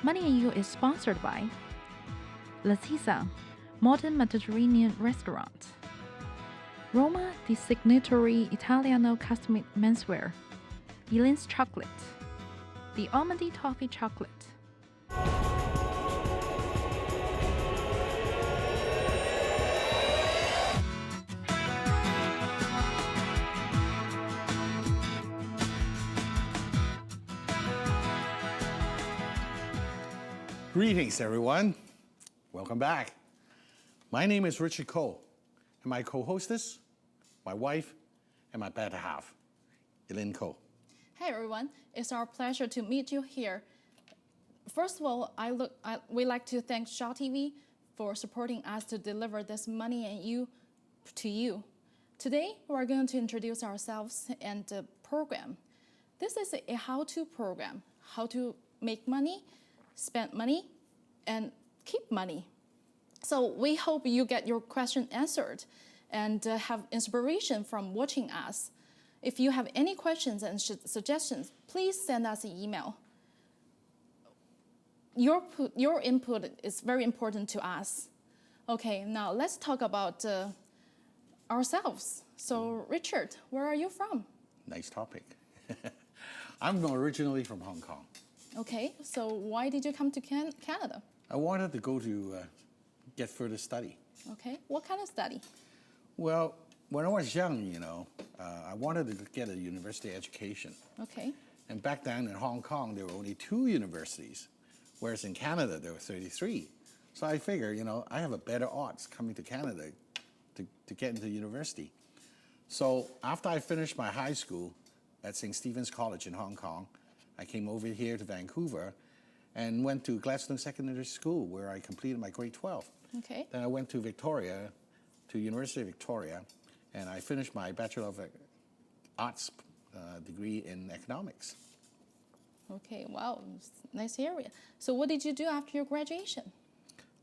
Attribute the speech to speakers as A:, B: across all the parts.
A: Money and You is sponsored by Latisa, modern Mediterranean restaurant. Roma di Signatory Italiano Custom Menswear. Elaine's Chocolate. The Almondy Toffee Chocolate.
B: Greetings, everyone. Welcome back. My name is Richard Cole, and my co-hostess, my wife, and my better half, Elaine Cole.
C: Hey everyone, it's our pleasure to meet you here. First of all, we like to thank Shaw TV for supporting us to deliver this Money and You to you. Today, we're going to introduce ourselves and the program. This is a how-to program, how to make money, spend money, and keep money. So we hope you get your question answered and have inspiration from watching us. If you have any questions and suggestions, please send us an email. Your input is very important to us. Okay, now let's talk about ourselves. So Richard, where are you from?
B: Nice topic. I'm originally from Hong Kong.
C: Okay, so why did you come to Canada?
B: I wanted to go to get further study.
C: Okay, what kind of study?
B: Well, when I was young, I wanted to get a university education.
C: Okay.
B: And back then in Hong Kong, there were only 2 universities, whereas in Canada, there were 33. So I figured, I have a better odds coming to Canada to get into university. So after I finished my high school at St. Stephen's College in Hong Kong, I came over here to Vancouver and went to Gladstone Secondary School, where I completed my grade 12.
C: Okay.
B: Then I went to Victoria, to University of Victoria, and I finished my Bachelor of Arts degree in economics.
C: Okay, wow, nice area. So what did you do after your graduation?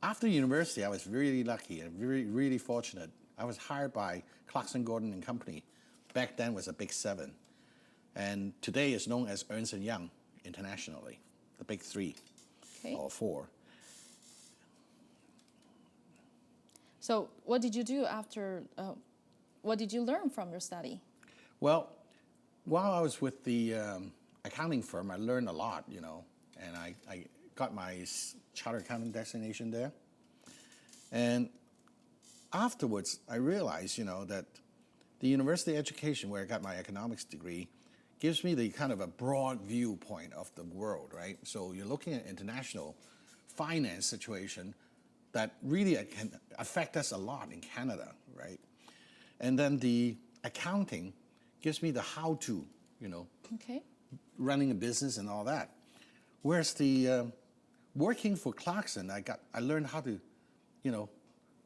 B: After university, I was really lucky and really fortunate. I was hired by Clarkson Gordon and Company. Back then was a big 7. And today is known as Ernst & Young internationally, the big 3 or 4.
C: So what did you do after, what did you learn from your study?
B: Well, while I was with the accounting firm, I learned a lot, and I got my chartered accountant designation there. And afterwards, I realized, that the university education where I got my economics degree gives me the kind of a broad viewpoint of the world, right? So you're looking at international finance situation that really can affect us a lot in Canada, right? And then the accounting gives me the how-to,
C: Okay.
B: running a business and all that. Whereas the working for Clarkson, I learned how to,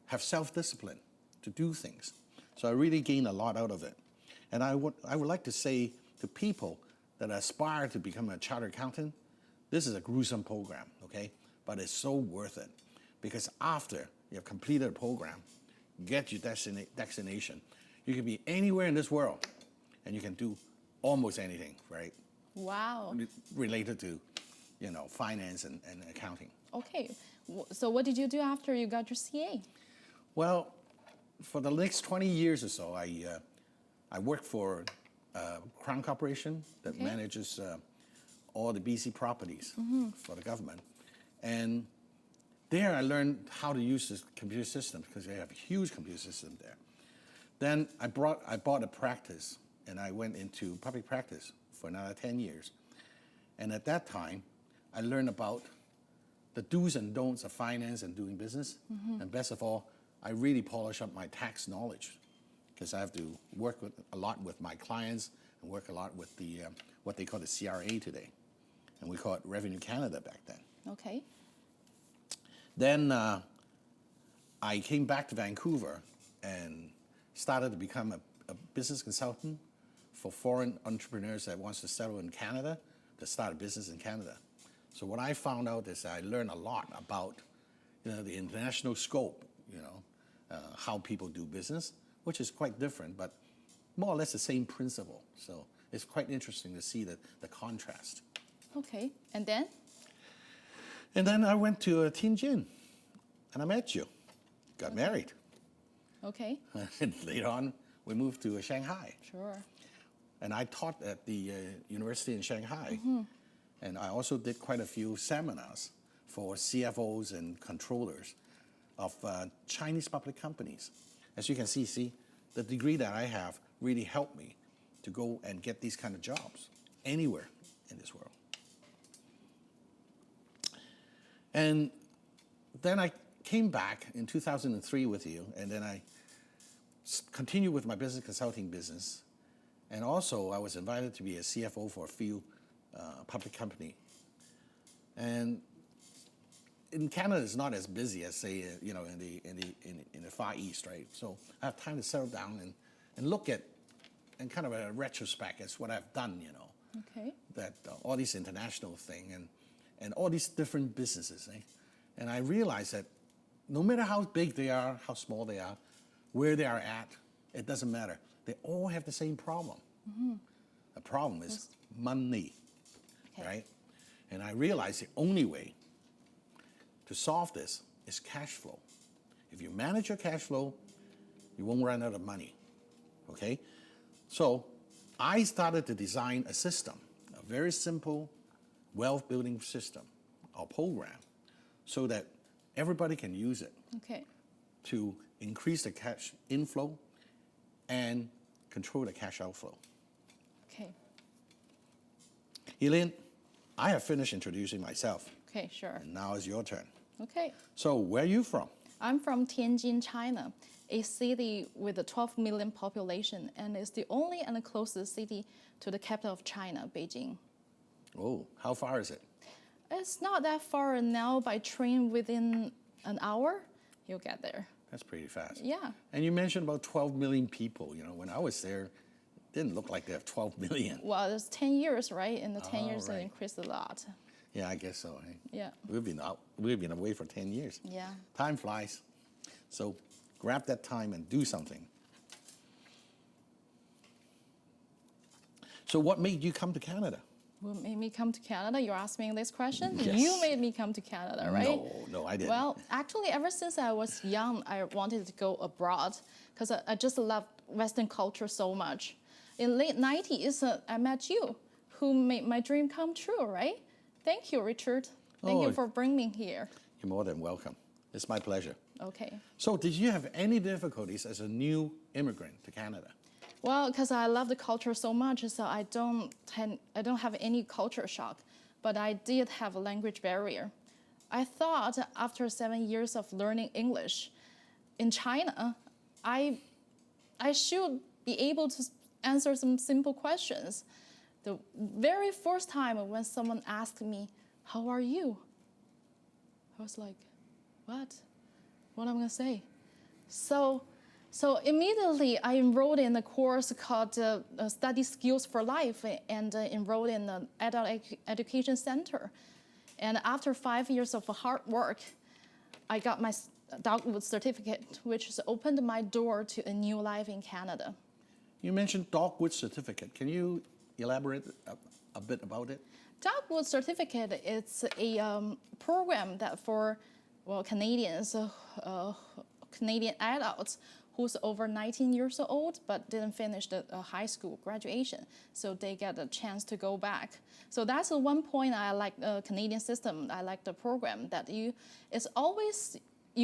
B: have self-discipline to do things. So I really gained a lot out of it. And I would like to say to people that aspire to become a chartered accountant, this is a gruesome program, okay? But it's so worth it, because after you have completed a program, get your destination, you can be anywhere in this world, and you can do almost anything, right?
C: Wow.
B: Related to, finance and accounting.
C: Okay, so what did you do after you got your CA?
B: Well, for the next 20 years or so, I worked for Crown Corporation that manages all the BC properties for the government. And there I learned how to use this computer system, because they have a huge computer system there. Then I bought a practice, and I went into public practice for another 10 years. And at that time, I learned about the do's and don'ts of finance and doing business. And best of all, I really polish up my tax knowledge, because I have to work a lot with my clients and work a lot with the what they call the CRA today. And we call it Revenue Canada back then.
C: Okay.
B: Then I came back to Vancouver and started to become a business consultant for foreign entrepreneurs that wants to settle in Canada, to start a business in Canada. So what I found out is I learned a lot about the international scope, how people do business, which is quite different, but more or less the same principle. So it's quite interesting to see the contrast.
C: Okay, and then?
B: And then I went to Tianjin, and I met you. Got married.
C: Okay.
B: And later on, we moved to Shanghai.
C: Sure.
B: And I taught at the university in Shanghai. And I also did quite a few seminars for CFOs and controllers of Chinese public companies. As you can see, the degree that I have really helped me to go and get these kind of jobs anywhere in this world. And then I came back in 2003 with you, and then I continued with my business consulting business. And also, I was invited to be a CFO for a few public company. And in Canada, it's not as busy as, say, in the Far East, right? So I have time to settle down and look at, and kind of a retrospect as what I've done,
C: Okay.
B: that all these international thing and all these different businesses. And I realized that no matter how big they are, how small they are, where they are at, it doesn't matter. They all have the same problem. The problem is money, right? And I realized the only way to solve this is cash flow. If you manage your cash flow, you won't run out of money, okay? So I started to design a system, a very simple wealth building system or program, so that everybody can use it
C: Okay.
B: to increase the cash inflow and control the cash outflow.
C: Okay.
B: Elaine, I have finished introducing myself,
C: Okay, sure.
B: and now it's your turn.
C: Okay.
B: So where are you from?
C: I'm from Tianjin, China, a city with a 12 million population, and it's the only and the closest city to the capital of China, Beijing.
B: Oh, how far is it?
C: It's not that far now. By train within an hour, you'll get there.
B: That's pretty fast.
C: Yeah.
B: And you mentioned about 12 million people. When I was there, it didn't look like they have 12 million.
C: Well, it's 10 years, right? In the 10 years,
B: right.
C: it increased a lot.
B: Yeah, I guess so.
C: Yeah.
B: We've been away for 10 years.
C: Yeah.
B: Time flies. So grab that time and do something. So what made you come to Canada?
C: What made me come to Canada? You're asking me this question?
B: Yes.
C: You made me come to Canada, right?
B: No, I didn't.
C: Well, actually, ever since I was young, I wanted to go abroad because I just love Western culture so much. In late 90s, I met you, who made my dream come true, right? Thank you, Richard. Thank
B: Oh.
C: you for bringing me here.
B: You're more than welcome. It's my pleasure.
C: Okay.
B: So did you have any difficulties as a new immigrant to Canada?
C: Well, because I love the culture so much, so I don't have any culture shock, but I did have a language barrier. I thought after 7 years of learning English in China, I should be able to answer some simple questions. The very first time when someone asked me, "How are you?" I was like, "What? What am I gonna say?" So immediately I enrolled in a course called Study Skills for Life and enrolled in the Adult Education Center. And after 5 years of hard work, I got my Dogwood certificate, which has opened my door to a new life in Canada.
B: You mentioned Dogwood certificate. Can you elaborate a bit about it?
C: Dogwood certificate is a program that for Canadians, Canadian adults who's over 19 years old but didn't finish the high school graduation, so they get a chance to go back. So that's the one point I like the Canadian system. I like the program that you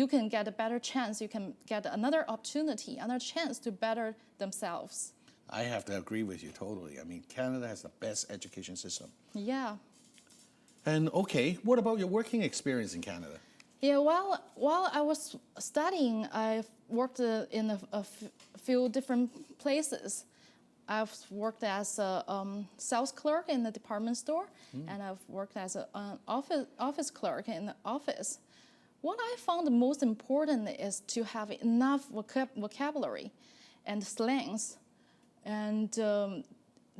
C: can get a better chance. You can get another opportunity, another chance to better themselves.
B: I have to agree with you totally. I mean, Canada has the best education system.
C: Yeah.
B: And okay, what about your working experience in Canada?
C: Yeah, while I was studying, I worked in a few different places. I've worked as a sales clerk in the department store, and I've worked as an office clerk in the office. What I found the most important is to have enough vocabulary and slangs, and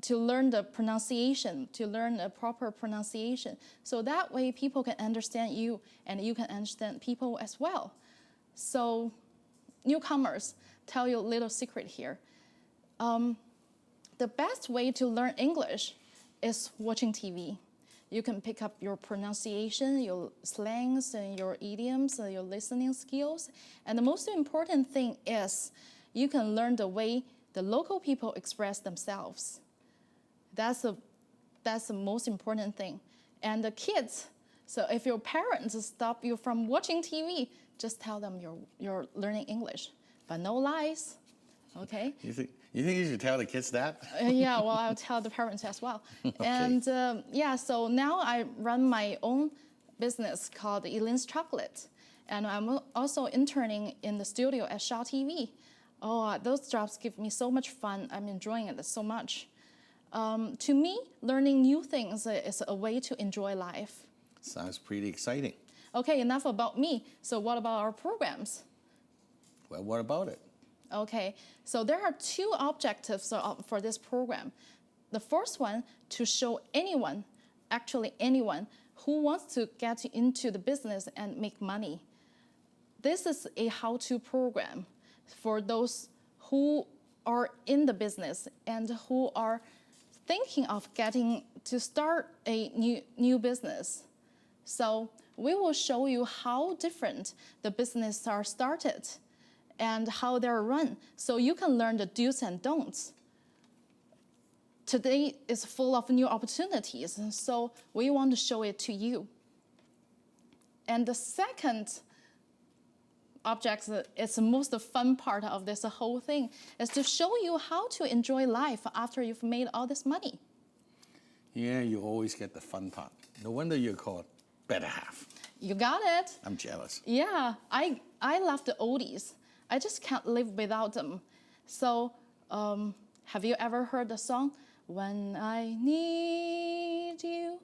C: to learn the pronunciation, to learn a proper pronunciation. So that way people can understand you and you can understand people as well. So newcomers, tell you a little secret here. The best way to learn English is watching TV. You can pick up your pronunciation, your slangs, and your idioms, and your listening skills. And the most important thing is you can learn the way the local people express themselves. That's the most important thing. And the kids, so if your parents stop you from watching TV, just tell them you're learning English, but no lies, okay?
B: You think you should tell the kids that?
C: Yeah, well, I'll tell the parents as well. And yeah, so now I run my own business called Elaine's Chocolate. And I'm also interning in the studio at Shaw TV. Oh, those jobs give me so much fun. I'm enjoying it so much. To me, learning new things is a way to enjoy life.
B: Sounds pretty exciting.
C: Okay, enough about me. So what about our programs?
B: Well, what about it?
C: Okay, so there are two objectives for this program. The first one, to show anyone, actually anyone, who wants to get into the business and make money. This is a how-to program for those who are in the business and who are thinking of getting to start a new business. So we will show you how different the businesses are started and how they're run, so you can learn the do's and don'ts. Today is full of new opportunities, and so we want to show it to you. And the second object, it's the most fun part of this whole thing, is to show you how to enjoy life after you've made all this money.
B: Yeah, you always get the fun part. No wonder you're called better half.
C: You got it.
B: I'm jealous.
C: Yeah, I love the oldies. I just can't live without them. So, have you ever heard the song, When I Need You,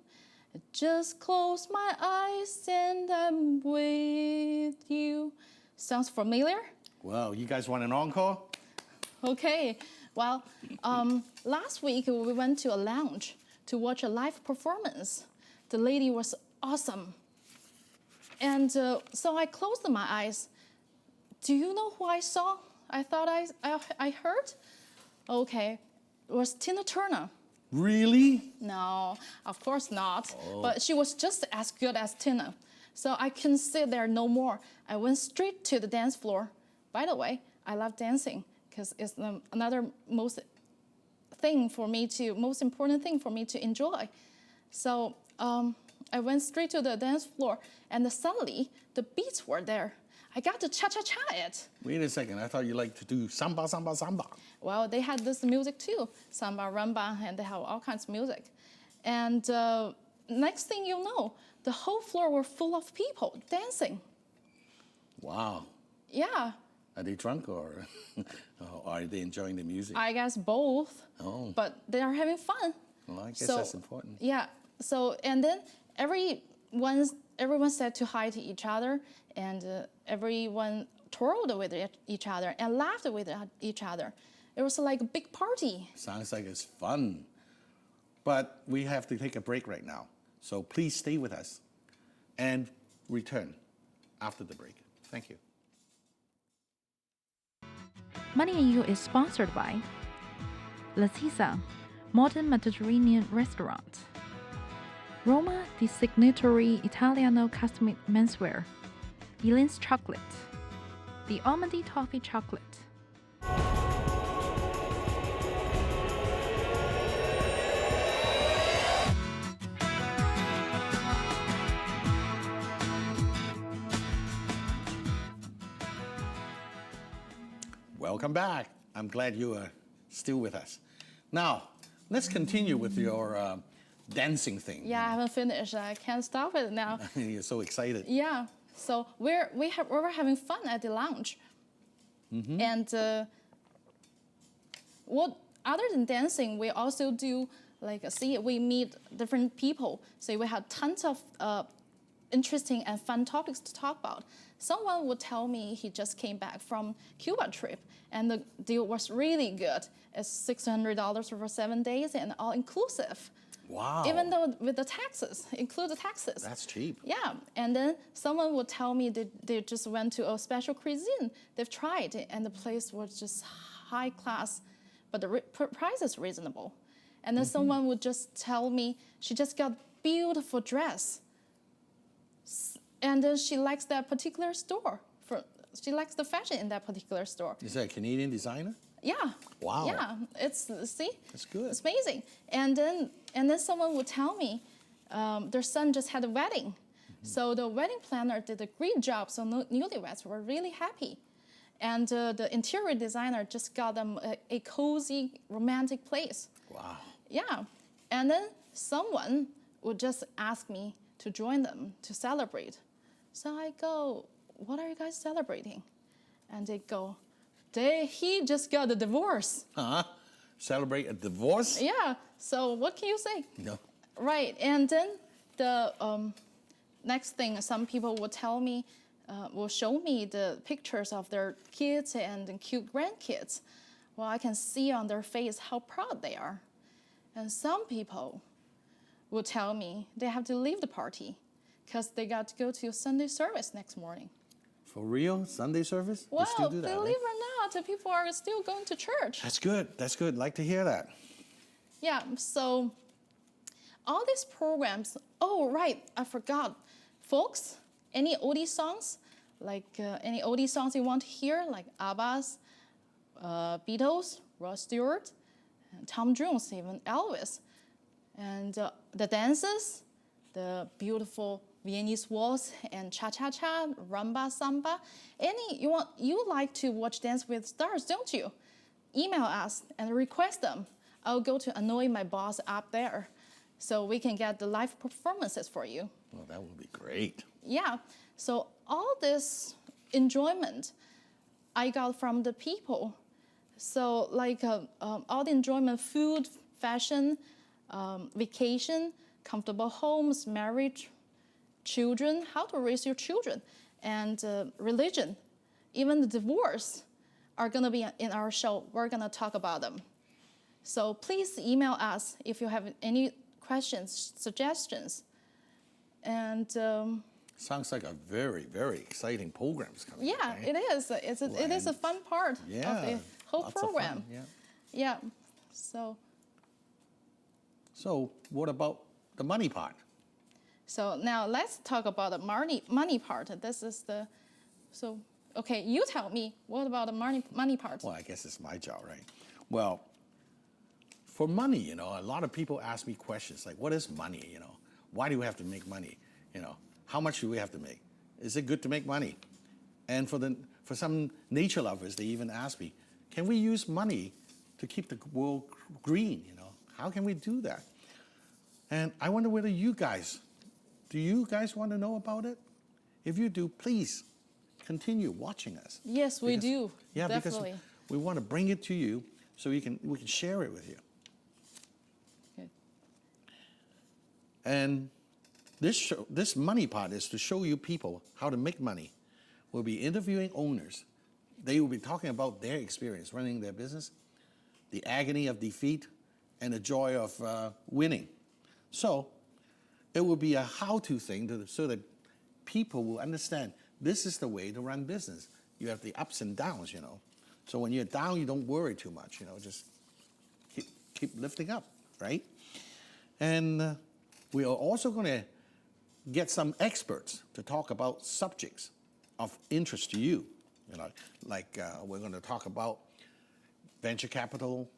C: I just close my eyes and I'm with you? Sounds familiar?
B: Well, you guys want an encore?
C: Okay, well, last week we went to a lounge to watch a live performance. The lady was awesome. And so I closed my eyes. Do you know who I saw? I thought I heard? Okay, it was Tina Turner.
B: Really?
C: No, of course not. But she was just as good as Tina. So I couldn't sit there no more. I went straight to the dance floor. By the way, I love dancing because it's another most important thing for me to enjoy. So I went straight to the dance floor, and suddenly the beats were there. I got to cha-cha-cha it.
B: Wait a second, I thought you liked to do samba, samba, samba.
C: Well, they had this music too, samba, rumba, and they have all kinds of music. And next thing you know, the whole floor were full of people dancing.
B: Wow.
C: Yeah.
B: Are they drunk or are they enjoying the music?
C: I guess both.
B: Oh.
C: But they are having fun.
B: Well, I guess that's important.
C: Yeah. So, and then everyone said to hi to each other, and everyone twirled with each other and laughed with each other. It was like a big party.
B: Sounds like it's fun. But we have to take a break right now. So please stay with us and return after the break. Thank you.
A: Money and You is sponsored by Latisa, modern Mediterranean restaurant. Roma, the signatory Italiano custom menswear. Elaine's Chocolate, the almondy toffee chocolate.
B: Welcome back. I'm glad you are still with us. Now, let's continue with your dancing thing.
C: Yeah, I haven't finished. I can't stop it now.
B: You're so excited.
C: Yeah. So we were having fun at the lounge. Mm-hmm. And other than dancing, we also do we meet different people. So we had tons of interesting and fun topics to talk about. Someone would tell me he just came back from Cuba trip, and the deal was really good. It's $600 for 7 days and all inclusive.
B: Wow.
C: Even though with the taxes, include the taxes.
B: That's cheap.
C: Yeah, and then someone would tell me they just went to a special cuisine. They've tried it, and the place was just high class, but the price is reasonable. And then someone would just tell me she just got beautiful dress. And then she likes that particular store. She likes the fashion in that particular store.
B: Is that a Canadian designer?
C: Yeah.
B: Wow.
C: Yeah, see?
B: That's good.
C: It's amazing. And then someone would tell me their son just had a wedding. So the wedding planner did a great job. So newlyweds were really happy. And the interior designer just got them a cozy, romantic place.
B: Wow.
C: Yeah. And then someone would just ask me to join them to celebrate. So I go, what are you guys celebrating? And they go, he just got a divorce.
B: Huh? Celebrate a divorce?
C: Yeah. So what can you say?
B: No.
C: Right. And then the next thing, some people will tell me, will show me the pictures of their kids and the cute grandkids. Well, I can see on their face how proud they are. And some people will tell me they have to leave the party because they got to go to Sunday service next morning.
B: For real? Sunday service?
C: Well,
B: They still do that,
C: believe
B: right?
C: it or not, people are still going to church.
B: That's good. That's good. Like to hear that.
C: Yeah, so all these programs, oh, right, I forgot. Folks, any oldie songs, any oldie songs you want to hear, like ABBA's, Beatles, Rod Stewart, and Tom Jones, even Elvis. And the dances, the beautiful Viennese waltz and cha-cha-cha, rumba, samba. You like to watch Dance with Stars, don't you? Email us and request them. I'll go to annoy my boss up there so we can get the live performances for you.
B: Well, that would be great.
C: Yeah, so all this enjoyment I got from the people. So all the enjoyment, food, fashion, vacation, comfortable homes, marriage, children, how to raise your children, and religion, even the divorce are going to be in our show. We're going to talk about them. So please email us if you have any questions, suggestions. And
B: Sounds like a very, very exciting program's coming.
C: yeah,
B: right?
C: it is. It is a fun part of the whole
B: lots of
C: program.
B: fun, yeah.
C: Yeah.
B: So what about the money part?
C: So now let's talk about the money part. This is okay, you tell me, what about the money part?
B: Well, I guess it's my job, right? Well, for money, a lot of people ask me questions like, what is money, Why do we have to make money? How much do we have to make? Is it good to make money? And for some nature lovers, they even ask me, can we use money to keep the world green, How can we do that? And I wonder whether do you guys want to know about it? If you do, please continue watching us.
C: Yes, we do.
B: Yeah,
C: definitely.
B: because we want to bring it to you so we can share it with you.
C: Good.
B: And this money part is to show you people how to make money. We'll be interviewing owners. They will be talking about their experience running their business, the agony of defeat, and the joy of winning. So it will be a how-to thing so that people will understand this is the way to run business. You have the ups and downs, So when you're down, you don't worry too much, Just keep lifting up, right? And we are also going to get some experts to talk about subjects of interest to you. We're going to talk about venture capital,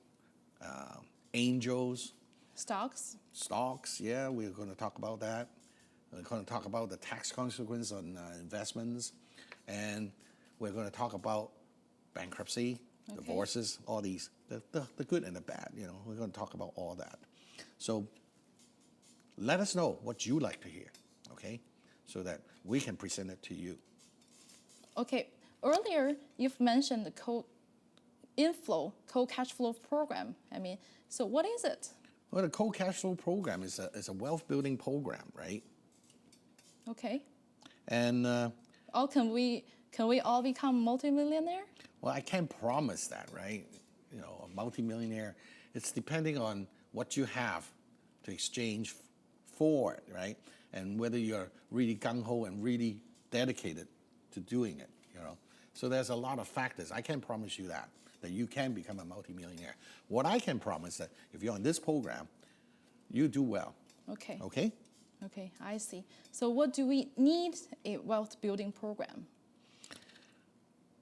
B: angels, stocks. Yeah, we're going to talk about that. We're going to talk about the tax consequence on investments, and we're going to talk about bankruptcy, divorces, all these, the good and the bad. We're going to talk about all that. So let us know what you like to hear, okay, so that we can present it to you.
C: Okay, earlier you've mentioned the co-cash flow program. So what is it?
B: Well, the co-cash flow program is a wealth building program, right?
C: Okay.
B: And
C: can we all become multimillionaire?
B: well, I can't promise that, right? A multimillionaire. It's depending on what you have to exchange for it, right? And whether you're really gung-ho and really dedicated to doing it, So there's a lot of factors. I can't promise you that you can become a multimillionaire. What I can promise that if you're on this program, you do well.
C: Okay.
B: Okay?
C: Okay, I see. So what do we need a wealth building program?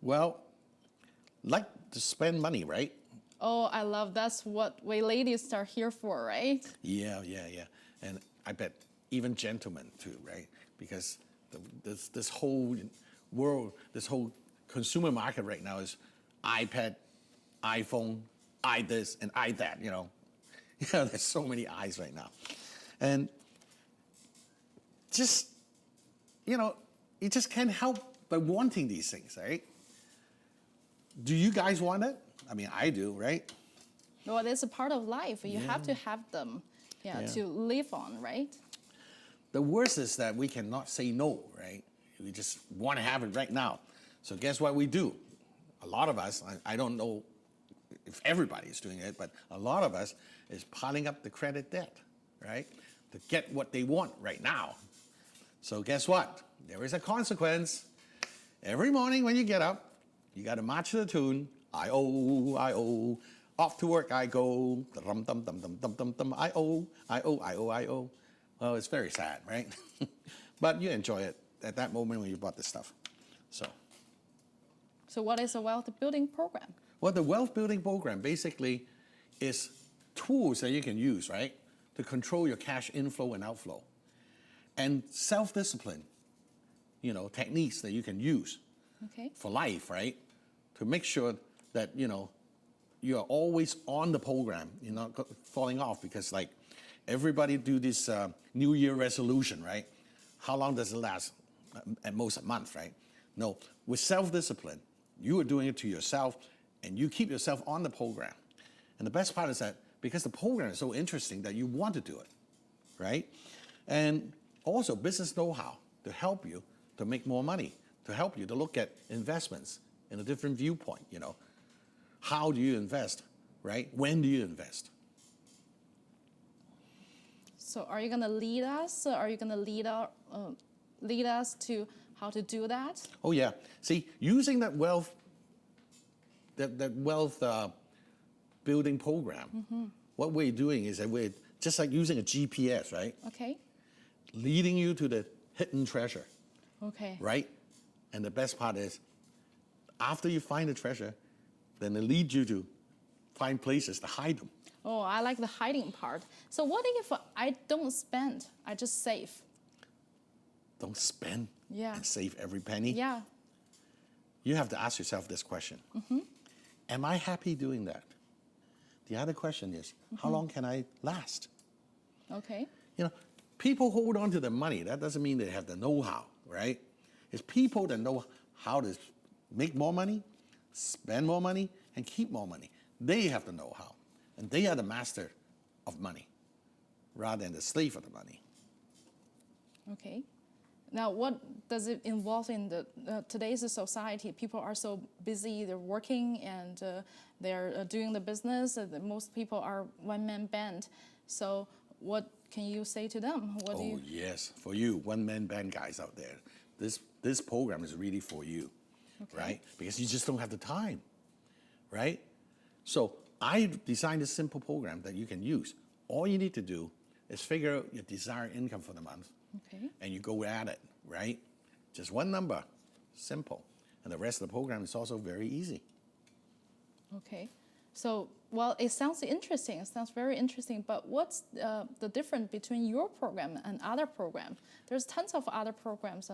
B: Well, like to spend money, right?
C: Oh, I love that's what we ladies are here for, right?
B: Yeah. And I bet even gentlemen too, right? Because this whole world, this whole consumer market right now is iPad, iPhone, I this and I that, you know. There's so many eyes right now. And just, you just can't help but wanting these things, right? Do you guys want it? I mean, I do, right?
C: Well, it's a part of life. You have to have them,
B: Yeah.
C: to live on, right?
B: The worst is that we cannot say no, right? We just want to have it right now. So guess what we do? A lot of us, I don't know if everybody is doing it, but a lot of us is piling up the credit debt, right? To get what they want right now. So guess what? There is a consequence. Every morning when you get up, you got to march to the tune. I owe. Off to work I go. Dum dum dum dum dum dum dum. I owe. Well, it's very sad, right? But you enjoy it at that moment when you bought this stuff.
C: So what is a wealth building program?
B: Well, the wealth building program basically is tools that you can use, right, to control your cash inflow and outflow, and self-discipline, techniques that you can use
C: Okay.
B: for life, right, to make sure that you're always on the program, you're not falling off, because like everybody do this New Year resolution, right? How long does it last? At most a month, right? No, with self-discipline, you are doing it to yourself, and you keep yourself on the program. And the best part is that because the program is so interesting that you want to do it, right? And also business know-how to help you to make more money, to help you to look at investments in a different viewpoint, How do you invest, right? When do you invest?
C: So are you going to lead us? Are you going to lead us to how to do that?
B: Oh yeah. See, using that wealth building program, what we're doing is that we're just like using a GPS, right?
C: Okay.
B: Leading you to the hidden treasure,
C: Okay.
B: right? And the best part is, after you find the treasure, then it leads you to find places to hide them.
C: Oh, I like the hiding part. So what if I don't spend? I just save.
B: Don't spend
C: Yeah.
B: and save every penny.
C: Yeah.
B: You have to ask yourself this question. Am I happy doing that? The other question is, how long can I last?
C: Okay.
B: People hold on to the money. That doesn't mean they have the know-how, right? It's people that know how to make more money, spend more money, and keep more money. They have the know-how, and they are the master of money rather than the slave of the money.
C: Okay. Now, what does it involve in today's society? People are so busy, they're working and they're doing the business. Most people are one-man band. So what can you say to them? What do you...
B: Yes, for you, one-man band guys out there, this program is really for you, right? Because you just don't have the time, right? So I designed a simple program that you can use. All you need to do is figure out your desired income for the month.
C: Okay.
B: And you go at it, right? Just one number, simple. And the rest of the program is also very easy.
C: Okay. So, well, it sounds interesting. It sounds very interesting. But what's the difference between your program and other programs? There's tons of other programs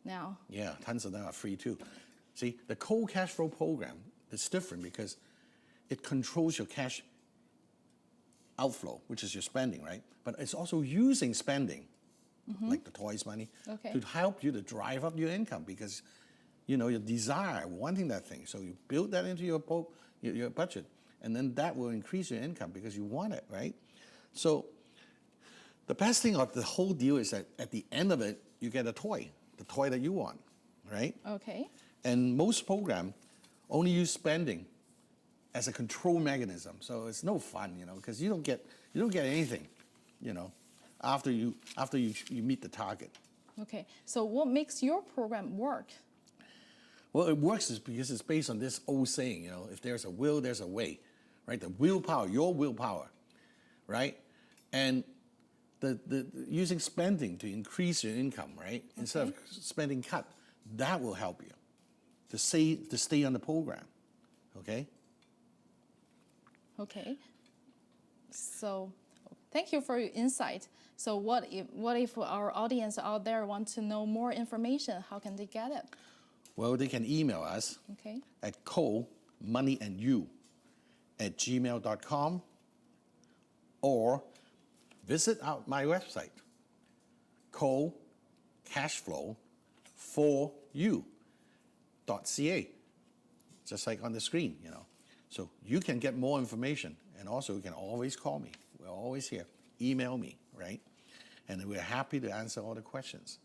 C: now.
B: Yeah, tons of them are free too. See, the cold cash flow program is different because it controls your cash outflow, which is your spending, right? But it's also using spending, like the toys money, to help you to drive up your income because, your desire, wanting that thing. So you build that into your budget, and then that will increase your income because you want it, right? So the best thing of the whole deal is that at the end of it, you get a toy, the toy that you want, right?
C: Okay.
B: And most programs only use spending as a control mechanism. So it's no fun, because you don't get anything, after you meet the target.
C: Okay. So what makes your program work?
B: Well, it works is because it's based on this old saying, if there's a will, there's a way, right? The willpower, your willpower, right? And using spending to increase your income, right? Instead of spending cut, that will help you to stay on the program, okay?
C: Okay. So, thank you for your insight. So, what if our audience out there want to know more information? How can they get it?
B: Well, they can email us
C: Okay.
B: at moneyandyu@gmail.com or visit out my website, cashflow4u.ca, just like on the screen, you know. So you can get more information, and also you can always call me. We're always here. Email me, right? And we're happy to answer all the questions.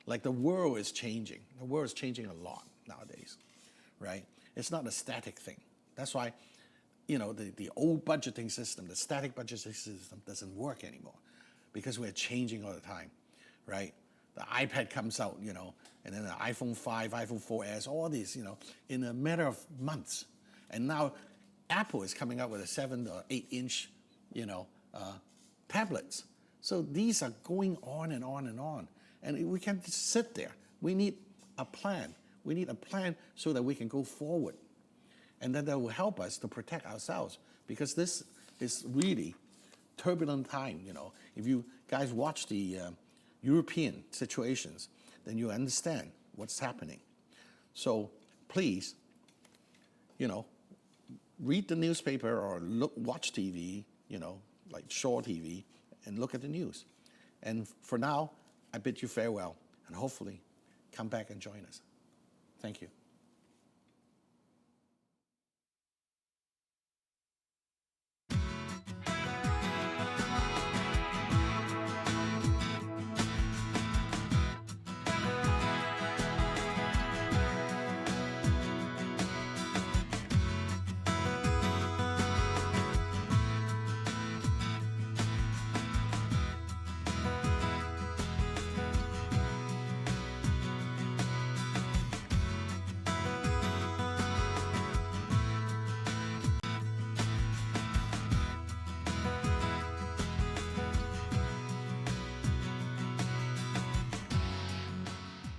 B: Like the world is changing. The world is changing a lot nowadays, right? It's not a static thing. That's why, you know, the old budgeting system, the static budgeting system doesn't work anymore because we're changing all the time, right? The iPad comes out, you know, and then the iPhone 5, iPhone 4S, all these, you know, in a matter of months. And now Apple is coming out with a 7 or 8-inch, you know, tablets. So these are going on and on and on. And we can't just sit there. We need a plan. We need a plan so that we can go forward. And then that will help us to protect ourselves, because this is really turbulent time, you know. If you guys watch the European situations, then you understand what's happening. So please, you know, read the newspaper or watch TV, you know, like Shaw TV, and look at the news. And for now, I bid you farewell, and hopefully come back and join us. Thank you.